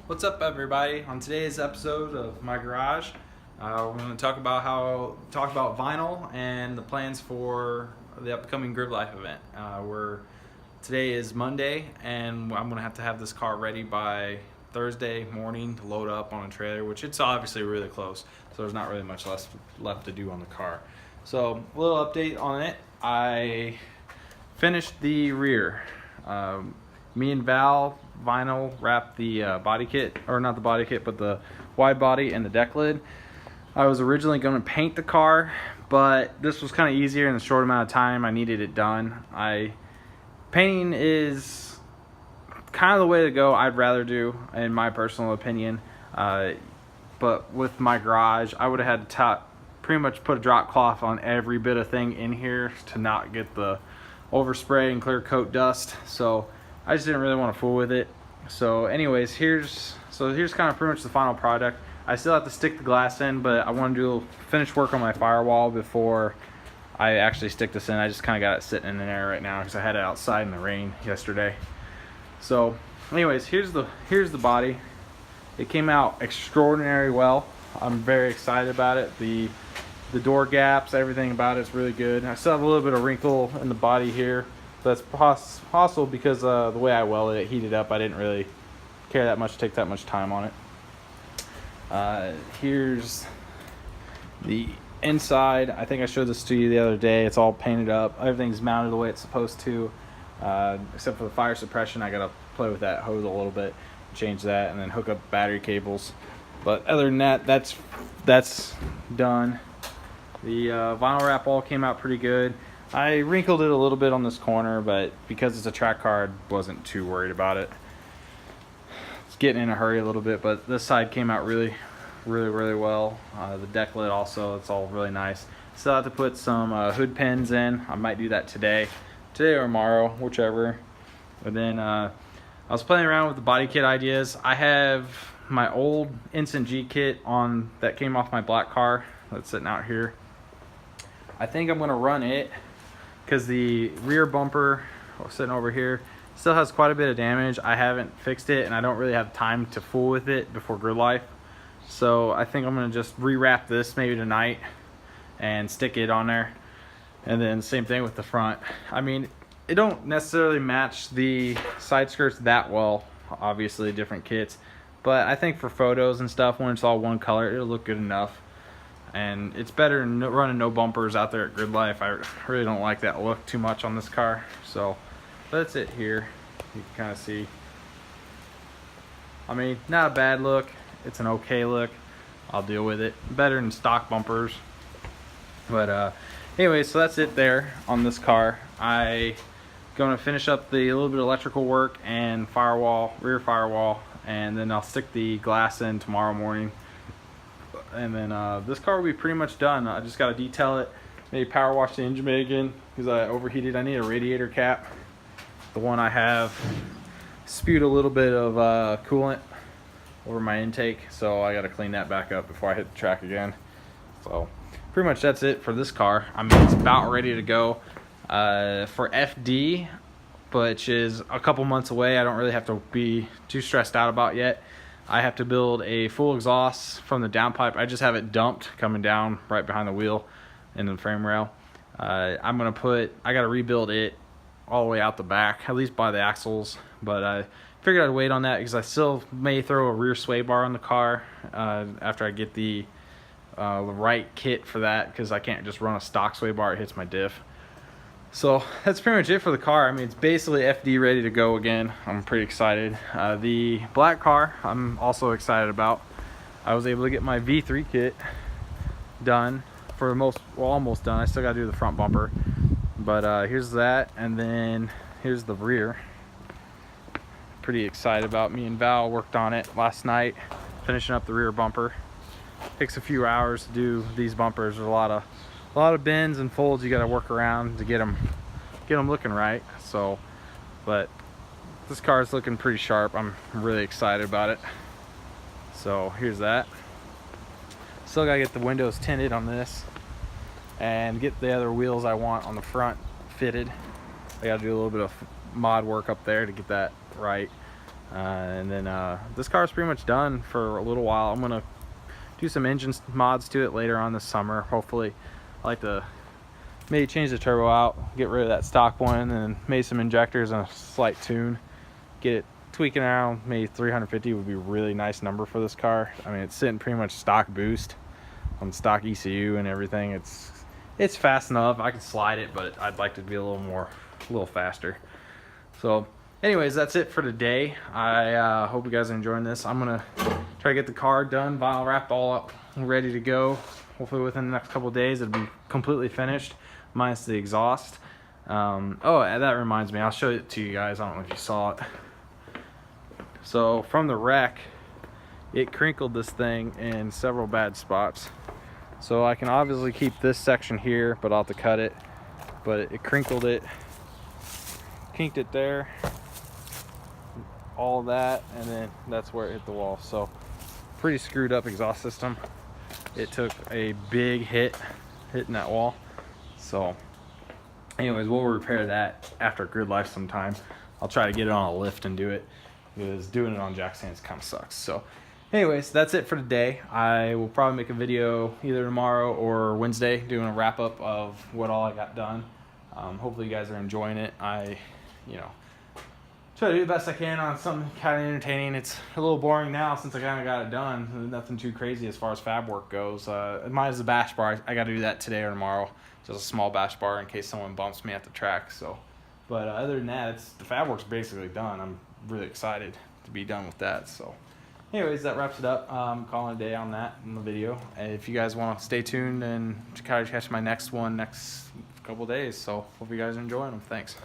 What's up, everybody? On today's episode of My Garage, we're going to talk about vinyl and the plans for the upcoming Grid Life event. Today is Monday, and I'm going to have this car ready by Thursday morning to load up on a trailer, which it's obviously really close, so there's not really much left to do on the car. So, a little update on it. I finished the rear. Me and Val vinyl wrapped the body kit, or not the body kit, but the wide body and the deck lid. I was originally going to paint the car, but this was kind of easier in a short amount of time. I needed it done. Painting is kind of the way to go. I'd rather do, in my personal opinion. But with my garage, I would have had to pretty much put a drop cloth on every bit of thing in here to not get the overspray and clear coat dust. So I just didn't really want to fool with it. So anyways, here's kind of pretty much the final product. I still have to stick the glass in, but I want to do finish work on my firewall before I actually stick this in. I just kind of got it sitting in there right now because I had it outside in the rain yesterday. So anyways, here's the body. It came out extraordinarily well. I'm very excited about it. The door gaps, everything about it's really good. I still have a little bit of wrinkle in the body here. That's possible because the way I welded it, heated up. I didn't really care that much, take that much time on it. Here's the inside. I think I showed this to you the other day. It's all painted up. Everything's mounted the way it's supposed to, except for the fire suppression. I gotta play with that hose a little bit, change that, and then hook up battery cables. But other than that, that's done. The vinyl wrap all came out pretty good. I wrinkled it a little bit on this corner, but because it's a track car, I wasn't too worried about it. It's getting in a hurry a little bit, but this side came out really well. The deck lid also, it's all really nice. Still have to put some hood pins in. I might do that today or tomorrow, whichever. And then I was playing around with the body kit ideas. I have my old Instant G kit on that came off my black car that's sitting out here. I think I'm gonna run it because the rear bumper sitting over here still has quite a bit of damage. I haven't fixed it, and I don't really have time to fool with it before Grid Life. So I think I'm gonna just rewrap this maybe tonight and stick it on there. And then same thing with the front. I mean, it don't necessarily match the side skirts that well, obviously different kits, but I think for photos and stuff, when it's all one color, it'll look good enough. And it's better than running no bumpers out there at Grid Life. I really don't like that look too much on this car. So that's it here. You can kind of see. I mean, not a bad look. It's an okay look. I'll deal with it. Better than stock bumpers. But anyway, so that's it there on this car. I going to finish up the little bit of electrical work and firewall, rear firewall, and then I'll stick the glass in tomorrow morning. And then this car will be pretty much done. I just got to detail it, maybe power wash the engine bay again because I overheated. I need a radiator cap. The one I have spewed a little bit of coolant over my intake, so I got to clean that back up before I hit the track again. So pretty much that's it for this car. I mean, it's about ready to go for FD, which is a couple months away. I don't really have to be too stressed out about yet. I have to build a full exhaust from the downpipe. I just have it dumped coming down right behind the wheel and the frame rail. I gotta rebuild it all the way out the back, at least by the axles. But I figured I'd wait on that because I still may throw a rear sway bar on the car after I get the right kit for that, because I can't just run a stock sway bar. It hits my diff. So that's pretty much it for the car. I mean, it's basically FD ready to go again. I'm pretty excited. The black car I'm also excited about. I was able to get my V3 kit done for almost done. I still gotta do the front bumper, but here's that, and then here's the rear. Pretty excited about. Me and Val worked on it last night, finishing up the rear bumper. Takes a few hours to do these bumpers. There's a lot of bends and folds you got to work around to get them looking right. So, but this car is looking pretty sharp. I'm really excited about it. So here's that. Still gotta get the windows tinted on this and get the other wheels I want on the front fitted. I gotta do a little bit of mod work up there to get that right. And then this car is pretty much done for a little while. I'm gonna do some engine mods to it later on this summer. Hopefully, I like to maybe change the turbo out, get rid of that stock one, and maybe some injectors and a slight tune. Get it tweaking around. Maybe 350 would be a really nice number for this car. I mean, it's sitting pretty much stock boost on stock ECU and everything. It's fast enough. I can slide it, but I'd like to be a little faster. So anyways, that's it for today. I hope you guys are enjoying this. I'm gonna try to get the car done, vinyl wrapped all up, ready to go. Hopefully within the next couple of days it'll be completely finished, minus the exhaust. Oh, that reminds me, I'll show it to you guys. I don't know if you saw it. So from the wreck, it crinkled this thing in several bad spots. So I can obviously keep this section here, but I'll have to cut it. But it crinkled it, kinked it there, all that, and then that's where it hit the wall. So pretty screwed up exhaust system. It took a big hit hitting that wall. So anyways, we'll repair that after Grid Life sometime. I'll try to get it on a lift and do it, because doing it on jack stands kind of sucks. So anyways, that's it for today. I will probably make a video either tomorrow or Wednesday doing a wrap up of what all I got done. Hopefully you guys are enjoying it. I try to do the best I can on something kind of entertaining. It's a little boring now since I kind of got it done. Nothing too crazy as far as fab work goes. Mine is a bash bar. I got to do that today or tomorrow. Just a small bash bar in case someone bumps me at the track. So, but other than that, the fab work's basically done. I'm really excited to be done with that. So anyways, that wraps it up. Calling it a day on that in the video. And if you guys want to stay tuned and kind of catch my next one next couple days. So hope you guys are enjoying them. Thanks.